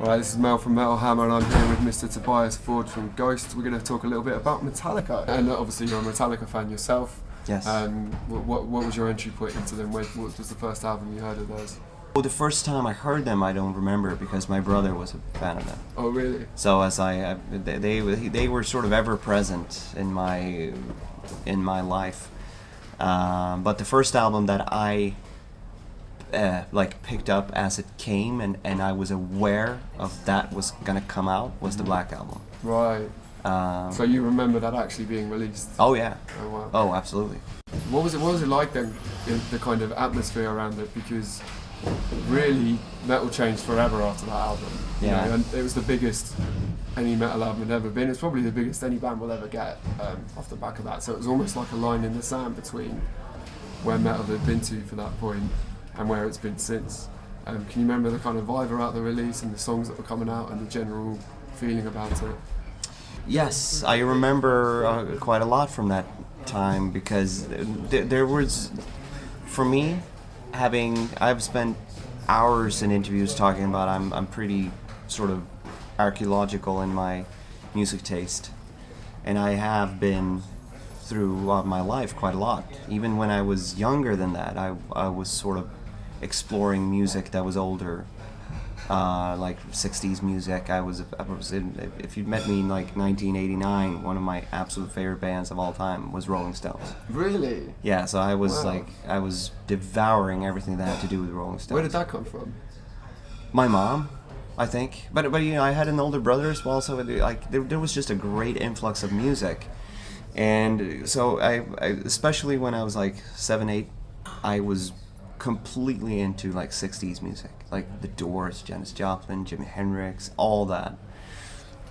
Alright, this is Mel from Metal Hammer and I'm here with Mr. Tobias Ford from Ghost. We're going to talk a little bit about Metallica. And obviously you're a Metallica fan yourself. Yes. What was your entry point into them? What was the first album you heard of theirs? Well, the first time I heard them, I don't remember because my brother was a fan of them. Oh, really? So as they were sort of ever present in my life. But the first album that I picked up as it came and I was aware of that was gonna come out was the Black Album. Right. So you remember that actually being released? Oh yeah. Oh wow. Oh, absolutely. What was it like then, the kind of atmosphere around it? Because really, metal changed forever after that album. Yeah. You know, and it was the biggest any metal album had ever been. It's probably the biggest any band will ever get off the back of that. So it was almost like a line in the sand between where metal had been to for that point and where it's been since. Can you remember the kind of vibe around the release and the songs that were coming out and the general feeling about it? Yes, I remember quite a lot from that time because there was, for me, I've spent hours in interviews talking about I'm pretty sort of archaeological in my music taste, and I have been throughout my life quite a lot. Even when I was younger than that, I was sort of exploring music that was older, like 60s music. I was if you'd met me in like 1989, one of my absolute favorite bands of all time was Rolling Stones. Really? Yeah, so I was Wow. I was devouring everything that had to do with Rolling Stones. Where did that come from? My mom, I think, but you know, I had an older brother as well, so there was just a great influx of music, and so I especially when I was like 7, 8, I was completely into like 60s music, like The Doors, Janis Joplin, Jimi Hendrix, all that,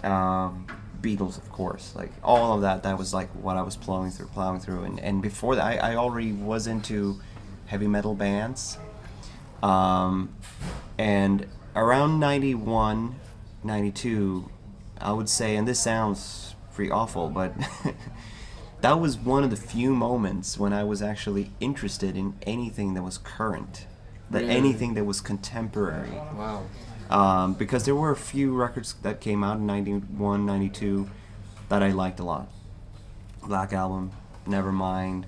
Beatles, of course, like all of that. That was like what I was plowing through, and before that, I already was into heavy metal bands, and around 91, 92, I would say, and this sounds pretty awful, but that was one of the few moments when I was actually interested in anything that was current, anything that was contemporary. Wow. Because there were a few records that came out in 91, 92 that I liked a lot. Black Album, Nevermind.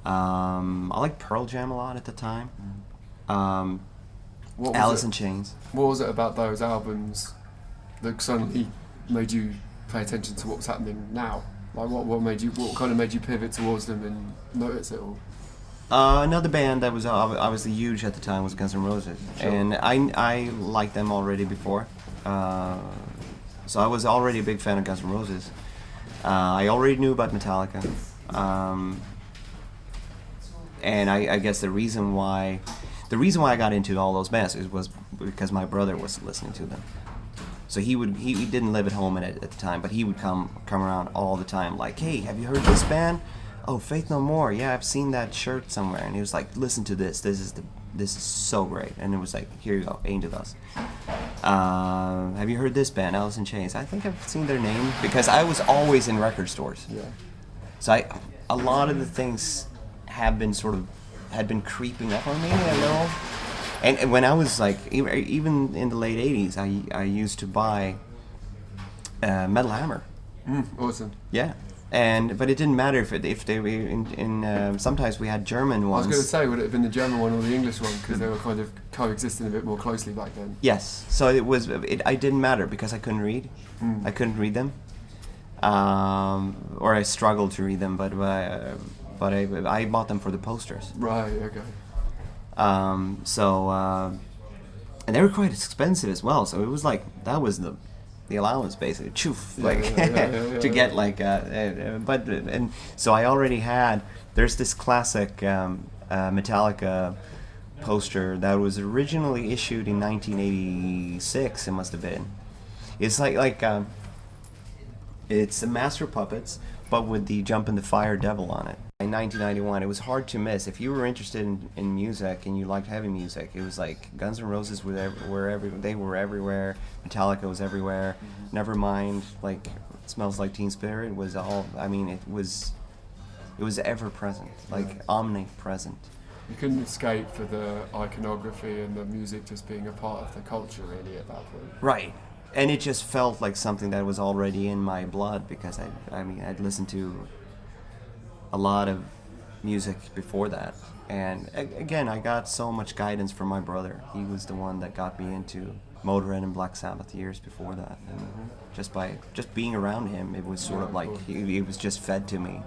I liked Pearl Jam a lot at the time. Alice in Chains. What was it about those albums that suddenly made you pay attention to what was happening now? Like what kind of made you pivot towards them and notice it all? Another band that was obviously huge at the time was Guns N' Roses, Sure. and I liked them already before, so I was already a big fan of Guns N' Roses. I already knew about Metallica, and I guess the reason why I got into all those bands was because my brother was listening to them. So he didn't live at home at the time, but he would come around all the time, like, hey, have you heard this band? Oh, Faith No More. Yeah, I've seen that shirt somewhere. And he was like, listen to this. This is so great. And it was like, here you go, Angel Dust. Have you heard this band, Alice in Chains? I think I've seen their name because I was always in record stores. Yeah. So a lot of the things had been creeping up on me a little. And when I was like, even in the late 80s, I used to buy Metal Hammer. Awesome. Yeah. But it didn't matter if they were in sometimes we had German ones. I was going to say, would it have been the German one or the English one? Because they were kind of coexisting a bit more closely back then. Yes. So I didn't matter because I couldn't read. I couldn't read them. Or I struggled to read them, but I bought them for the posters. Right, okay. And they were quite expensive as well, so it was like, that was the allowance basically, to get like, and so I already had, there's this classic Metallica poster that was originally issued in 1986, it must have been. It's like it's a Master of Puppets, but with the Jump in the Fire Devil on it. In 1991, it was hard to miss. If you were interested in music and you liked heavy music, it was like Guns N' Roses were everywhere. Metallica was everywhere. Nevermind, like Smells Like Teen Spirit was all. I mean, it was ever present, like omnipresent. You couldn't escape for the iconography and the music just being a part of the culture really at that point. Right. And it just felt like something that was already in my blood because I'd listened to a lot of music before that. And again, I got so much guidance from my brother. He was the one that got me into Motorhead and Black Sabbath years before that. And just being around him, it was sort of like he was just fed to me.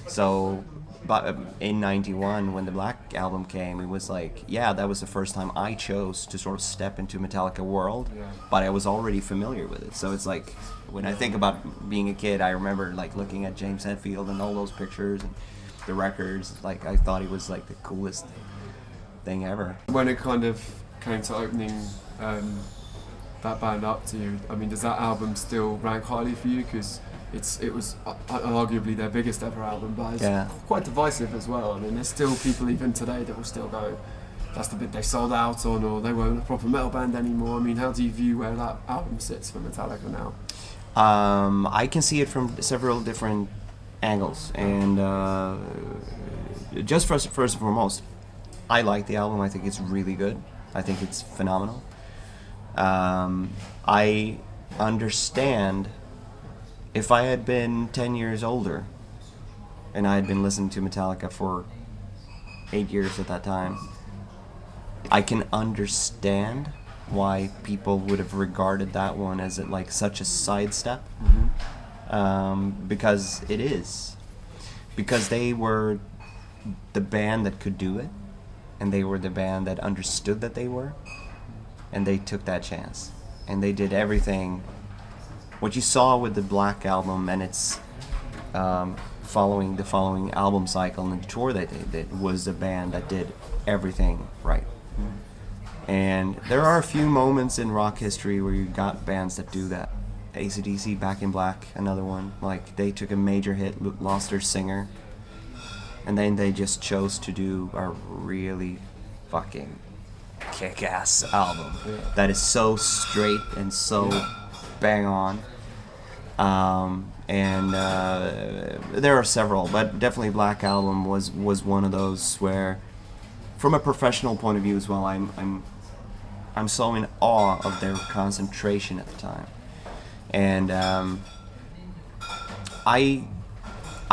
So, but in '91 when the Black album came, it was like, yeah, that was the first time I chose to sort of step into Metallica world, but I was already familiar with it. So it's like when I think about being a kid, I remember like looking at James Hetfield and all those pictures and the records. Like I thought he was like the coolest thing ever. When it kind of came to opening that band up to you, I mean, does that album still rank highly for you? Because it was arguably their biggest ever album, but it's quite divisive as well. I mean, there's still people even today that will still go, that's the bit they sold out on, or they weren't a proper metal band anymore. I mean, how do you view where that album sits for Metallica now? I can see it from several different angles, and just first and foremost, I like the album. I think it's really good. I think it's phenomenal. I understand if I had been 10 years older and I had been listening to Metallica for 8 years at that time, I can understand why people would have regarded that one as like such a sidestep. Because it is. Because they were the band that could do it, and they were the band that understood that they were, and they took that chance. And they did everything. What you saw with the Black album and its following album cycle and the tour that they did was a band that did everything right. And there are a few moments in rock history where you got bands that do that. AC/DC, Back in Black, another one. Like, they took a major hit, lost their singer, and then they just chose to do a really fucking kick-ass album that is so straight and so bang on. And there are several, but definitely Black Album was one of those where, from a professional point of view as well, I'm so in awe of their concentration at the time. And I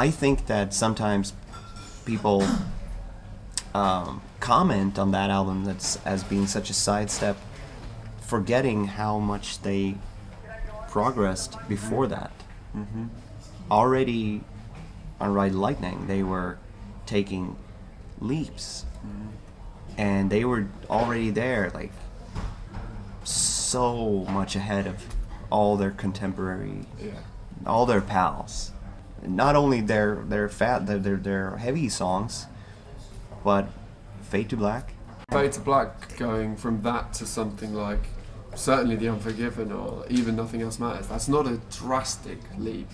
think that sometimes people comment on that album as being such a sidestep, forgetting how much they progressed before that. Already on Ride Lightning, they were taking leaps, and they were already there, like so much ahead of all their contemporary, all their pals. Not only their heavy songs, but Fade to Black. Fade to Black, going from that to something like certainly The Unforgiven or even Nothing Else Matters, that's not a drastic leap,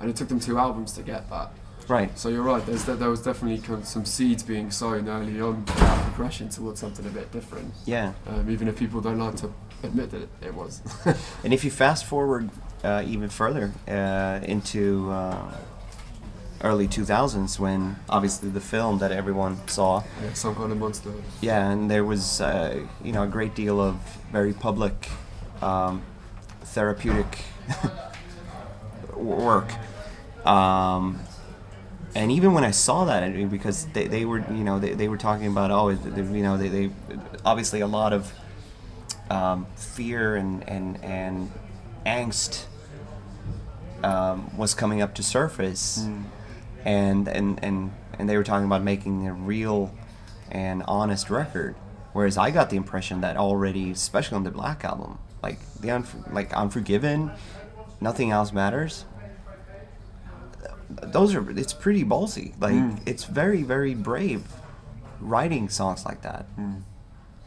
and it took them 2 albums to get that. Right. So you're right, there was definitely some seeds being sown early on for that progression towards something a bit different. Yeah. Even if people don't like to admit that it was. And if you fast forward even further into early 2000s, when obviously the film that everyone saw, Some Kind of Monster. Yeah, and there was a great deal of very public therapeutic work. And even when I saw that, I mean, because they were they were talking about they obviously a lot of fear and angst was coming up to surface, and they were talking about making a real and honest record, whereas I got the impression that already, especially on the Black album, like Unforgiven, Nothing Else Matters, it's pretty ballsy. Like it's very, very brave writing songs like that.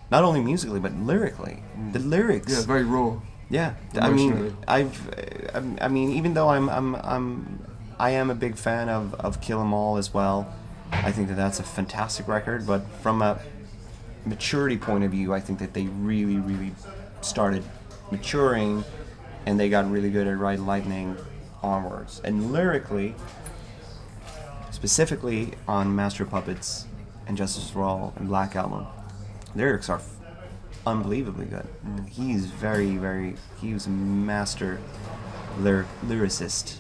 Not only musically but lyrically. The lyrics. Yeah, very raw. Yeah, Emotionally. I mean, even though I am a big fan of Kill 'Em All as well. I think that that's a fantastic record, but from a maturity point of view, I think that they really, really started maturing, and they got really good at Ride Lightning onwards. And lyrically, specifically on Master of Puppets, and Justice for All and Black Album, lyrics are unbelievably good. He's he was a master lyricist.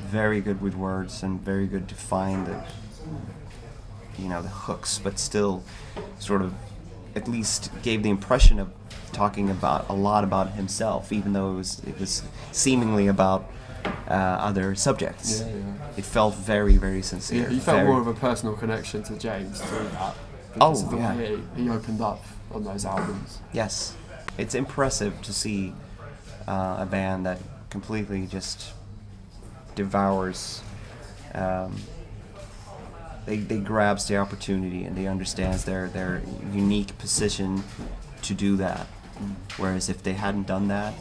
Very good with words and very good to find the hooks, but still sort of at least gave the impression of talking about a lot about himself, even though it was seemingly about other subjects. It felt very sincere. Yeah, you felt more of a personal connection to James through that. Because of the way he opened up on those albums. Yes, it's impressive to see a band that completely just devours. They grabs the opportunity and they understands their unique position to do that. Whereas if they hadn't done that,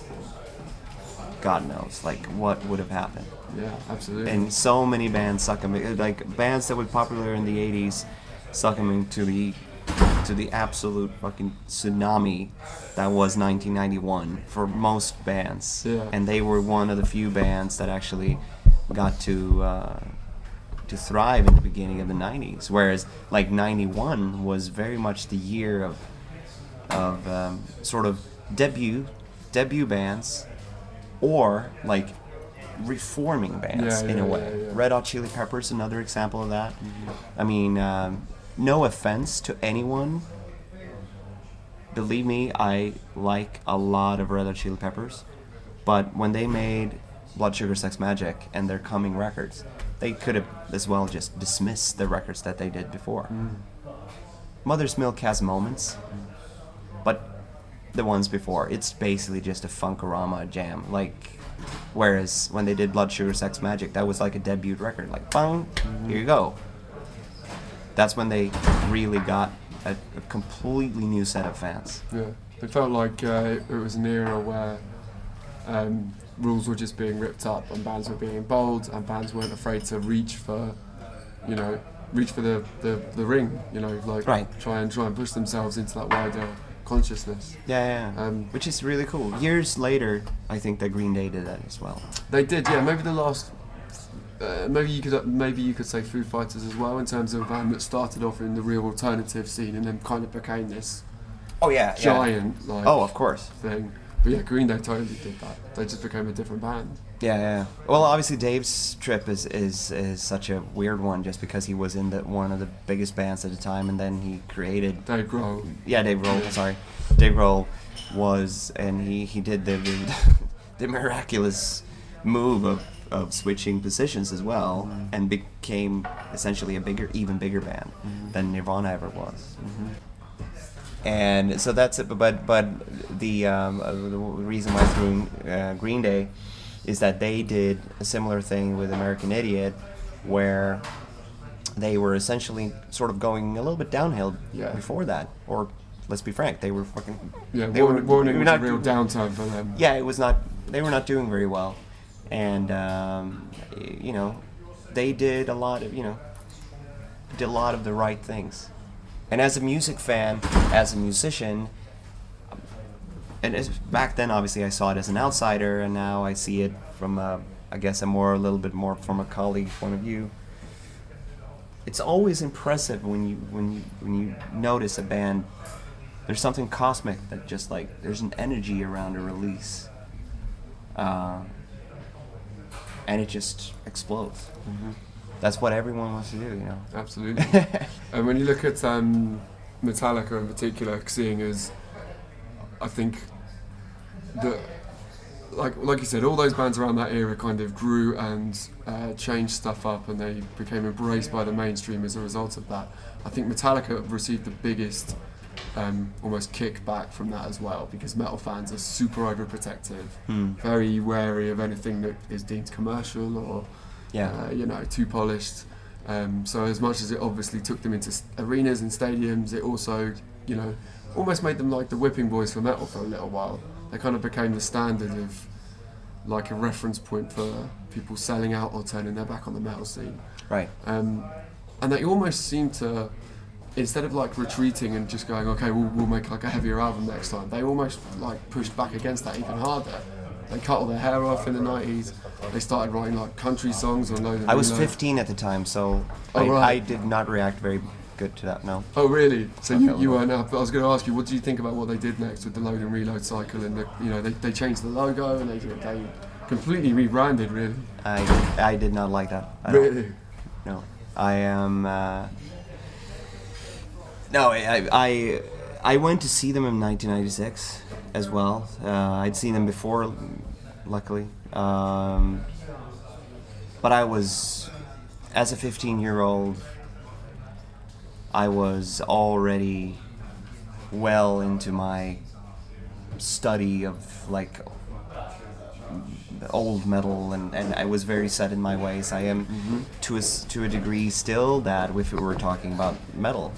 God knows, like what would have happened. Yeah, absolutely. And so many bands succumbing, like bands that were popular in the '80s, succumbing to the absolute fucking tsunami that was 1991 for most bands. Yeah. And they were one of the few bands that actually got to thrive in the beginning of the 90s. Whereas like 91 was very much the year of sort of debut bands or like reforming bands in a way. Yeah. Red Hot Chili Peppers, another example of that. I mean, no offense to anyone. Believe me, I like a lot of Red Hot Chili Peppers, but when they made Blood Sugar Sex Magic and their coming records, they could have as well just dismissed the records that they did before. Mother's Milk has moments, but the ones before, it's basically just a funkorama jam. Like, whereas when they did Blood Sugar Sex Magic, that was like a debut record. Like, bang, here you go. That's when they really got a completely new set of fans. Yeah, it felt like it was an era where rules were just being ripped up and bands were being bold and bands weren't afraid to reach for the ring, like try and push themselves into that wider consciousness. Yeah. Which is really cool. Years later, I think that Green Day did that as well. They did, yeah. Maybe the last. Maybe you could say Foo Fighters as well, in terms of a band that started off in the real alternative scene and then kind of became this giant like of course thing. But yeah, Green Day totally did that. They just became a different band. Yeah. Well, obviously Dave's trip is such a weird one, just because he was in one of the biggest bands at the time, and then he created Dave Grohl. Yeah, Dave Grohl. Yeah. Sorry, Dave Grohl was, and he did the miraculous move of switching positions as well, and became essentially even bigger band than Nirvana ever was. And so that's it. But the reason why I threw in Green Day is that they did a similar thing with American Idiot, where they were essentially sort of going a little bit downhill before that. Or let's be frank, they were fucking warning was a real downturn for them. Yeah, it was not. They were not doing very well, and they did a lot of the right things. And as a music fan, as a musician, and back then obviously I saw it as an outsider, and now I see it from a little bit more from a colleague point of view. It's always impressive when you notice a band. There's something cosmic that just like there's an energy around a release, and it just explodes. That's what everyone wants to do, Absolutely. And when you look at Metallica in particular, seeing as I think that, like you said, all those bands around that era kind of grew and changed stuff up, and they became embraced by the mainstream as a result of that. I think Metallica received the biggest almost kickback from that as well, because metal fans are super overprotective, very wary of anything that is deemed commercial or too polished. So as much as it obviously took them into arenas and stadiums, it also, almost made them like the whipping boys for metal for a little while. They kind of became the standard of like a reference point for people selling out or turning their back on the metal scene. Right. And they almost seem to, instead of like retreating and just going, okay, we'll make like a heavier album next time, they almost like pushed back against that even harder. they cut all their hair off in the 90s. They started writing like country songs on loads of I was reload. 15 at the time, so Oh, right. I did not react very good to that. No. Oh really? So Okay, you well. weren't up. I was going to ask you, what do you think about what they did next with the load and reload cycle? And they changed the logo and they completely rebranded. Really? I did not like that. At all. Really? No, I am. No, I went to see them in 1996 as well. I'd seen them before, luckily. But I was, as a 15-year-old, I was already well into my study of like old metal, and I was very set in my ways. I am to a degree still that if we were talking about metal.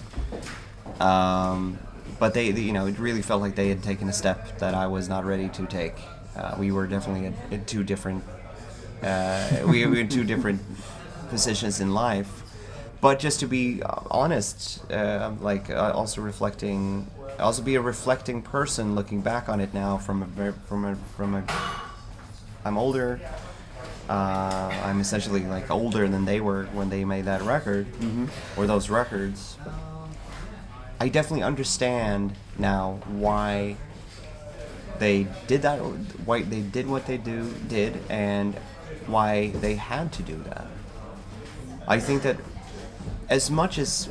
But they, it really felt like they had taken a step that I was not ready to take. We were definitely in two different we were in two different positions in life. But just to be honest, also be a reflecting person, looking back on it now I'm older. I'm essentially like older than they were when they made that record, or those records. I definitely understand now why they did that, or why they did what they did, and why they had to do that. I think that as much as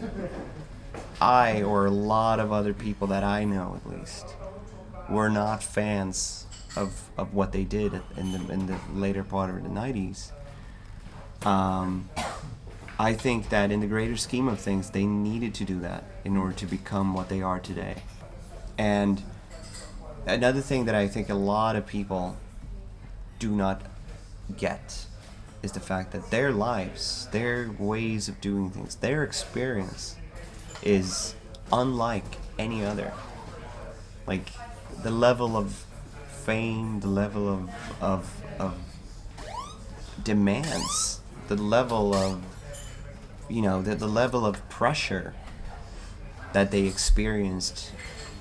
I, or a lot of other people that I know at least, were not fans of what they did in the later part of the 90s, I think that in the greater scheme of things, they needed to do that in order to become what they are today. And another thing that I think a lot of people do not get is the fact that their lives, their ways of doing things, their experience is unlike any other. Like, the level of fame, the level of demands, the level of the level of pressure that they experienced,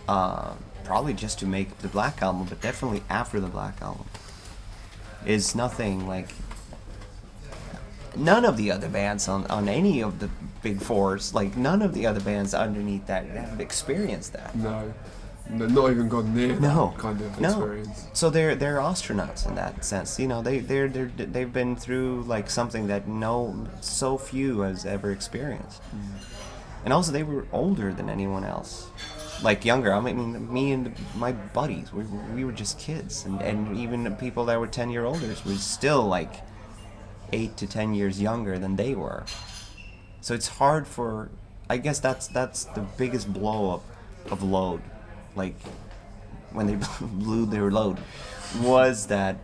probably just to make the Black Album, but definitely after the Black Album, is nothing like. None of the other bands on any of the big fours, like none of the other bands underneath that have experienced that. No, not even gone near that kind of experience. So they're astronauts in that sense. They've been through like something that so few has ever experienced. And also they were older than anyone else, like younger. I mean, me and my buddies, we were just kids, and even people that were 10 years older were still like 8 to 10 years younger than they were. So it's hard for. I guess that's the biggest blow of load. Like, when they blew their load, was that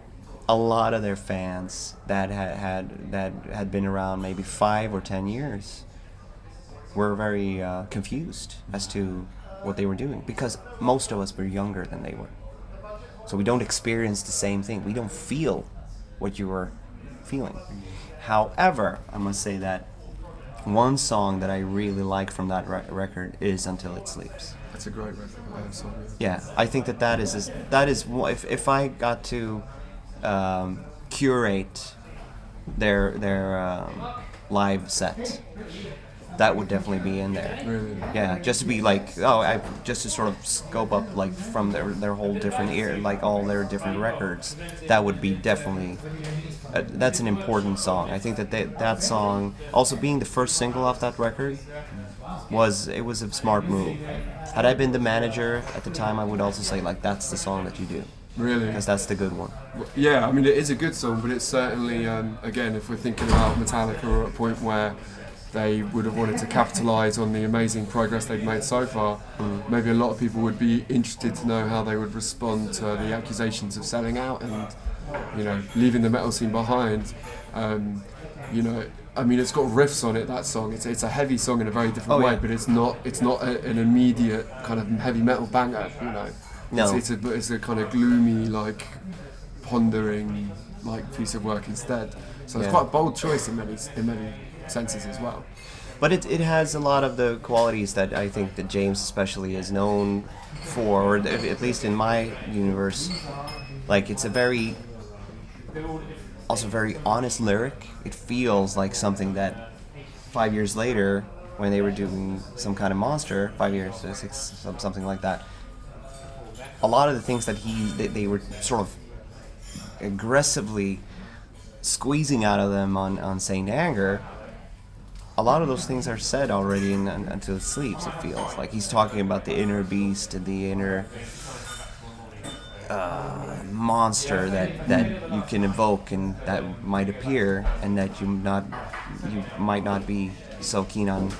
a lot of their fans that had been around maybe 5 or 10 years were very confused as to what they were doing, because most of us were younger than they were. So we don't experience the same thing. We don't feel what you were feeling. However, I must say that one song that I really like from that record is "Until It Sleeps." That's a great record. Song. Yeah, I think that is if I got to curate their live set, that would definitely be in there. Really? Yeah, just to be like, just to sort of scope up like from their whole different ear, like all their different records. That would be definitely. That's an important song. I think that song, also being the first single off that record, was a smart move. Had I been the manager at the time, I would also say like that's the song that you do. Really? Because that's the good one. Yeah, I mean it is a good song, but it's certainly again, if we're thinking about Metallica, or at a point where they would have wanted to capitalise on the amazing progress they've made so far, maybe a lot of people would be interested to know how they would respond to the accusations of selling out and leaving the metal scene behind. I mean, it's got riffs on it. That song, it's a heavy song in a very different way, but it's not an immediate kind of heavy metal banger. No. It's a kind of gloomy, like pondering, like piece of work instead. So it's quite a bold choice in many senses as well. But it has a lot of the qualities that I think that James especially is known for, or at least in my universe, Like it's a very, also very honest lyric. It feels like something that 5 years later, when they were doing some kind of monster, 5 years, 6, something like that. A lot of the things that they were sort of aggressively squeezing out of them on Saint Anger, a lot of those things are said already until it sleeps. It feels like he's talking about the inner beast and the inner monster that you can evoke and that might appear, and that you might not be so keen on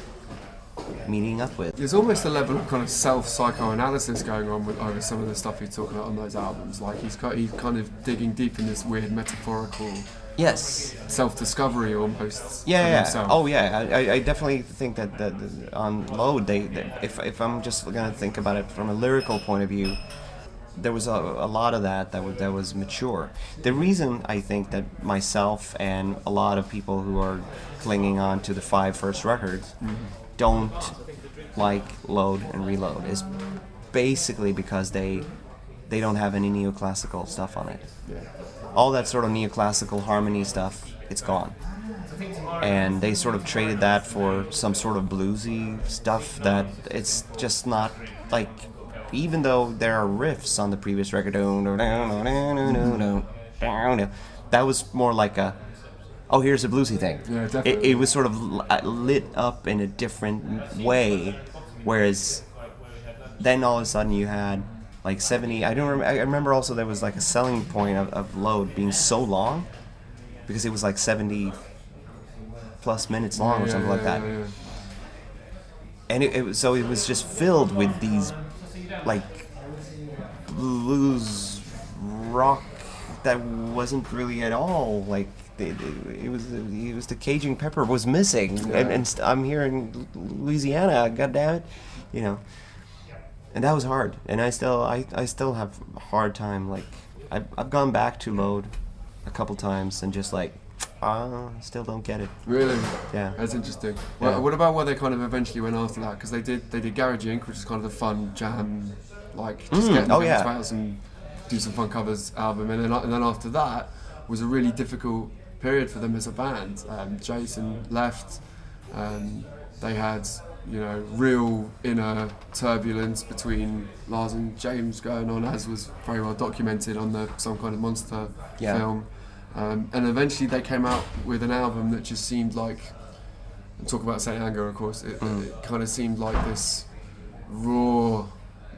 meeting up with. There's almost a level of kind of self-psychoanalysis going on with over some of the stuff he's talking about on those albums. Like he's kind of digging deep in this weird metaphorical Yes. self-discovery almost. Yeah. Himself. Oh yeah. I definitely think that on Load, if I'm just gonna think about it from a lyrical point of view, there was a lot of that was mature. The reason I think that myself and a lot of people who are clinging on to the 5 first records don't like Load and Reload is basically because they don't have any neoclassical stuff on it. Yeah. All that sort of neoclassical harmony stuff, it's gone. And they sort of traded that for some sort of bluesy stuff that it's just not like, even though there are riffs on the previous record, that was more like a, oh, here's a bluesy thing. Yeah, definitely. It was sort of lit up in a different way, whereas then all of a sudden you had like 70. I remember also there was like a selling point of Load being so long, because it was like 70 plus minutes long or something like that. Yeah. And it was just filled with these like blues rock that wasn't really at all like it was the Cajun pepper was missing. Yeah. And I'm here in Louisiana, god damn it, you know. And that was hard, and I still have a hard time. Like I've gone back to Load a couple times and just like still don't get it. Really? Yeah. That's interesting. Yeah. Well, what about where they kind of eventually went after that? Because they did Garage Inc., which is kind of a fun jam, like just get the bands out and do some fun covers album, and then after that was a really difficult period for them as a band. Jason left. They had real inner turbulence between Lars and James going on, as was very well documented on the Some Kind of Monster film. And eventually they came out with an album that just seemed like, and talk about Saint Anger, of course, it kind of seemed like this raw,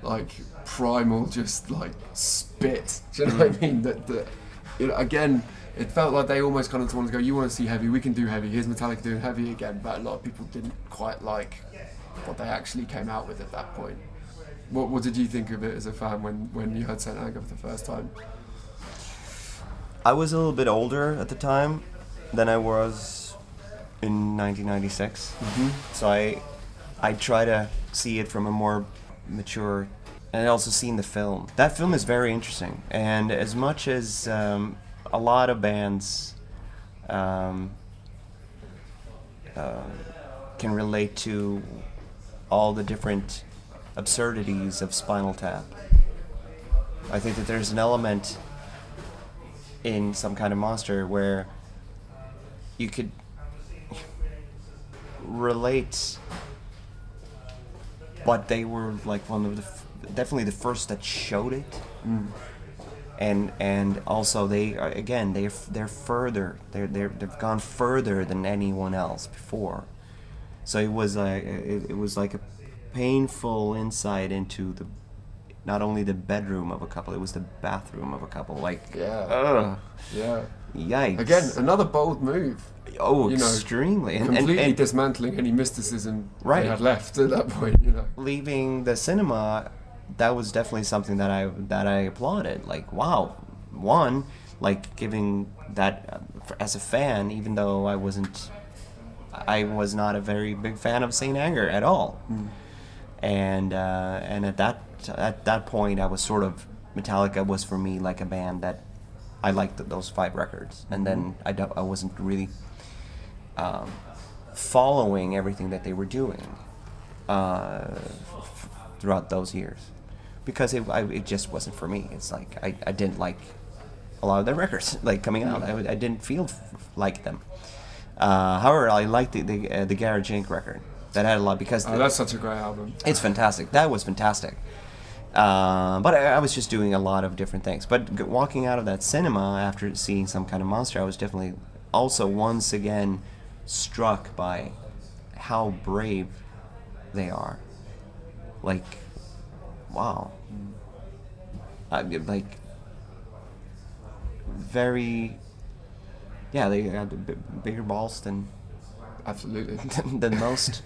like primal, just like spit. Do you know what I mean? That again, it felt like they almost kind of wanted to go, you want to see heavy, we can do heavy, here's Metallica doing heavy again, but a lot of people didn't quite like what they actually came out with at that point. What did you think of it as a fan when you heard Saint Anger for the first time? I was a little bit older at the time than I was in 1996, so I try to see it from a more mature, and I also seen the film. That film is very interesting, and as much as a lot of bands can relate to all the different absurdities of Spinal Tap, I think that there's an element in Some Kind of Monster where you could relate, but they were like one of the definitely the first that showed it. And also they're further, they've gone further than anyone else before, so it was like a painful insight into the, not only the bedroom of a couple, it was the bathroom of a couple. Like, Yeah. Yikes. Again, another bold move. Oh, extremely. Completely dismantling any mysticism Right. they had left at that point, Leaving the cinema, that was definitely something that I applauded. Like, wow. One, like giving that as a fan, even though I was not a very big fan of Saint Anger at all. And at that point, I was sort of, Metallica was for me like a band that I liked those 5 records, and then I wasn't really following everything that they were doing throughout those years. because it just wasn't for me. It's like I didn't like a lot of their records like coming out. I didn't feel like them. However, I liked the Garage Inc. record. That had a lot because that's such a great album. It's fantastic. That was fantastic. But I was just doing a lot of different things. But walking out of that cinema after seeing Some Kind of Monster, I was definitely also once again struck by how brave they are. Like, wow. Like, very. Yeah, they had bigger balls than. Absolutely. than most.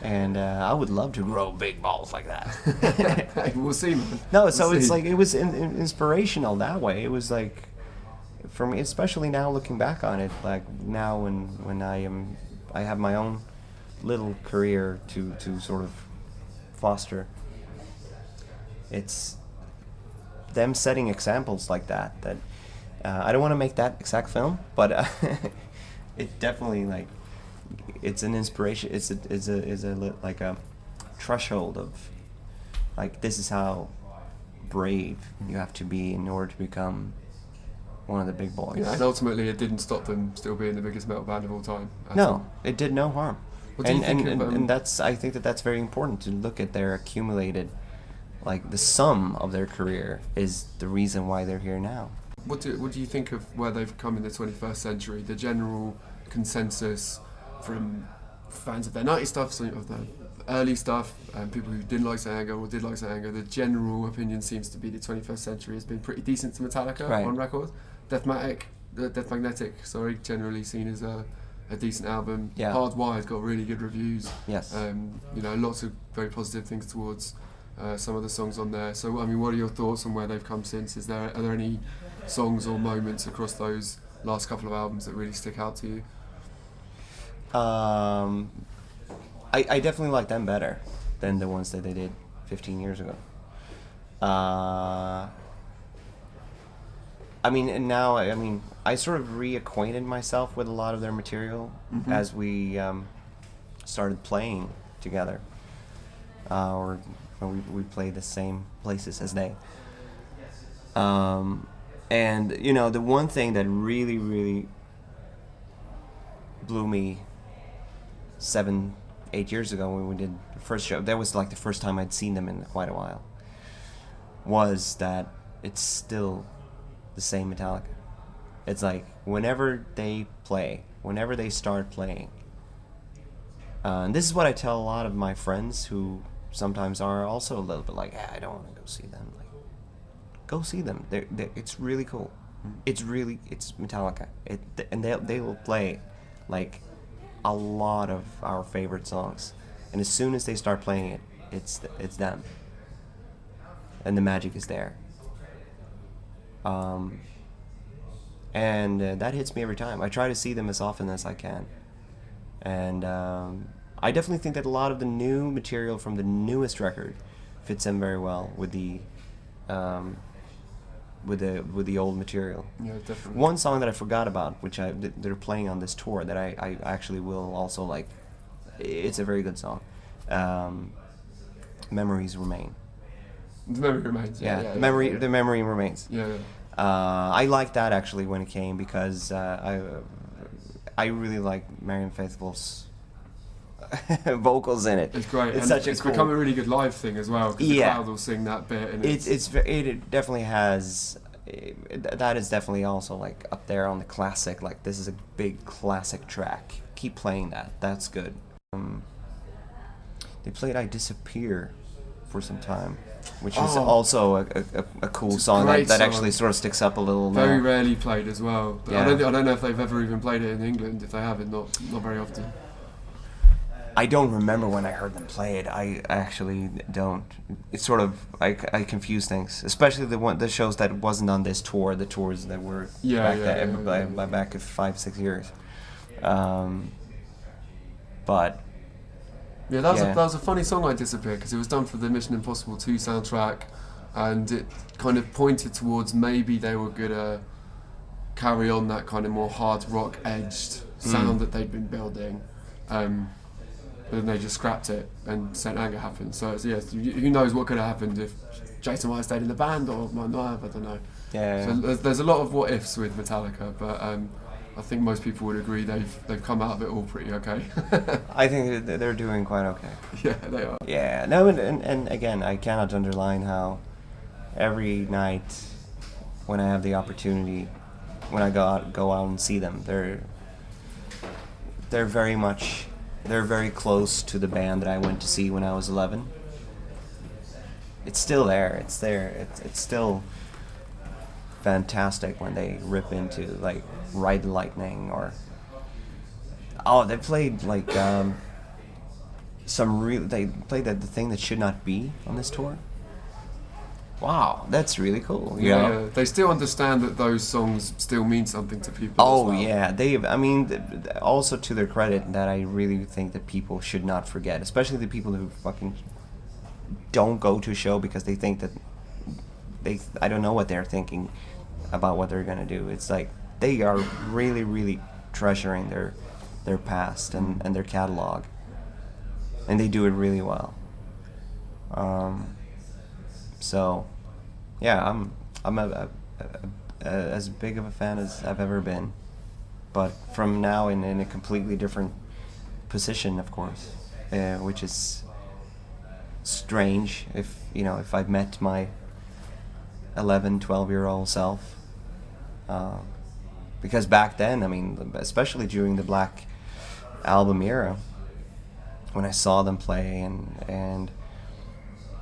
And I would love to grow big balls like that. Hey, we'll see, man. No, so it's like it was inspirational that way. It was like, for me, especially now looking back on it, like now when I have my own little career to sort of foster. It's them setting examples like that. I don't want to make that exact film, but it definitely like. It's an inspiration. It's like a threshold of, like, this is how brave you have to be in order to become one of the big boys. Yeah, and ultimately, it didn't stop them still being the biggest metal band of all time. No, it did no harm. What do you think of, and that's, I think that's very important to look at their accumulated, like the sum of their career is the reason why they're here now. What do you think of where they've come in the 21st century? The general consensus from fans of their 90s stuff, of the early stuff, and people who didn't like Saint Anger or did like Saint Anger, the general opinion seems to be the 21st century has been pretty decent to Metallica on record. Death Magnetic, generally seen as a decent album. Yeah. Hardwired got really good reviews. Yes. Lots of very positive things towards some of the songs on there. So, I mean, what are your thoughts on where they've come since? Are there any songs or moments across those last couple of albums that really stick out to you? I definitely like them better than the ones that they did 15 years ago. I sort of reacquainted myself with a lot of their material as we started playing together, or when we played the same places as they. And the one thing that really, really blew me 7-8 years ago when we did the first show, that was like the first time I'd seen them in quite a while, was that it's still the same Metallica. It's like whenever they start playing, and this is what I tell a lot of my friends who sometimes are also a little bit like, I don't want to go see them. Like, go see them. It's really cool. It's Metallica. And they will play like a lot of our favorite songs, and as soon as they start playing it, it's them, and the magic is there. And that hits me every time. I try to see them as often as I can, and I definitely think that a lot of the new material from the newest record fits in very well with the old material. Yeah, definitely. One song that I forgot about, which they're playing on this tour, that I actually will also like. It's a very good song. Memories Remain. The memory remains. The memory remains. Yeah. I liked that actually when it came because I really like Marianne Faithfull's vocals in it. It's great. It's become a really good live thing as well, because the crowd will sing that bit. And it definitely has. That is definitely also like up there on the classic. Like, this is a big classic track. Keep playing that. That's good. They played "I Disappear" for some time, which is also a cool song that actually sort of sticks up a little. Very rarely played as well. But I don't know if they've ever even played it in England. If they haven't, not very often. I don't remember when I heard them play it. I actually don't. It's sort of I confuse things, especially the shows that wasn't on this tour, the tours that were back 5-6 years. But yeah, that was a funny song, "I Disappear," because it was done for the Mission Impossible 2 soundtrack, and it kind of pointed towards maybe they were gonna carry on that kind of more hard rock edged sound that they'd been building. But then they just scrapped it, and Saint Anger happened. So who knows what could have happened if Jason might have stayed in the band or might not have, I don't know. Yeah. So there's a lot of what ifs with Metallica, but I think most people would agree they've come out of it all pretty okay. I think they're doing quite okay. Yeah, they are. Yeah, no, and again, I cannot underline how every night when I have the opportunity, when I go out and see them, they're very close to the band that I went to see when I was 11. It's still there. It's there. It's still fantastic when they rip into like Ride the Lightning or they played like they played the thing that should not be on this tour. Wow, that's really cool. Yeah, they still understand that those songs still mean something to people. Oh as well. yeah, I mean, also to their credit, that I really think that people should not forget, especially the people who fucking don't go to a show because they think that I don't know what they're thinking about what they're gonna do. It's like they are really, really treasuring their past and their catalog, and they do it really well. So, yeah, I'm as big of a fan as I've ever been, but from now in a completely different position, of course, which is strange if I'd met my 11, 12-year-old self, because back then, I mean, especially during the Black Album era, when I saw them play and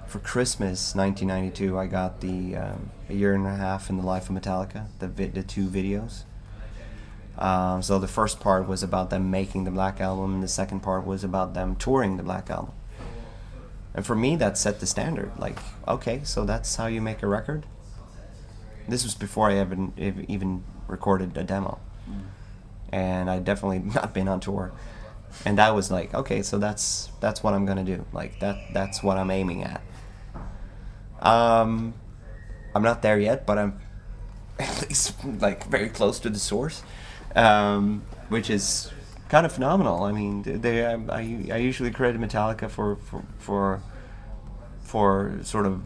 for Christmas 1992, I got the a year and a half in the life of Metallica, the 2 videos. So the first part was about them making the Black Album, and the second part was about them touring the Black Album. And for me, that set the standard. Like, okay, so that's how you make a record? This was before I even recorded a demo. And I'd definitely not been on tour. And that was like, okay, so that's what I'm gonna do. Like, that's what I'm aiming at. I'm not there yet, but I'm at least like very close to the source, which is kind of phenomenal. I mean, I usually credit Metallica for sort of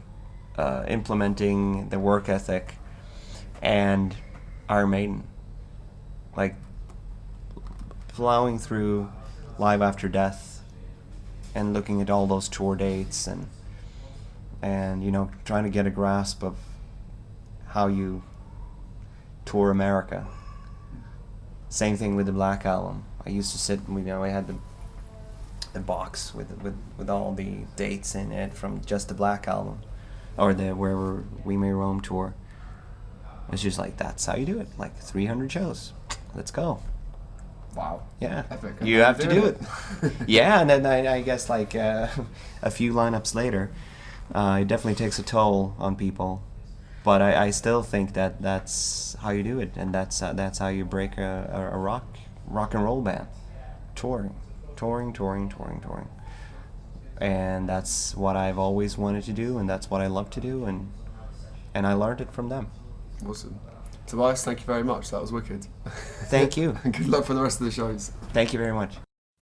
implementing the work ethic, and Iron Maiden, like plowing through Live After Death and looking at all those tour dates and trying to get a grasp of how you tour America. Same thing with the Black Album. I used to sit, I had the box with all the dates in it from just the Black Album, or the Wherever We May Roam tour. It's just like, that's how you do it. Like 300 shows. Let's go. Wow. Yeah. Epic. You have to do it. Yeah, and then I guess like a few lineups later, it definitely takes a toll on people. But I still think that that's how you do it, and that's how you break a rock and roll band. Touring. And that's what I've always wanted to do, and that's what I love to do, and I learned it from them. Awesome. Tobias, thank you very much. That was wicked. Thank you. And good luck for the rest of the shows. Thank you very much.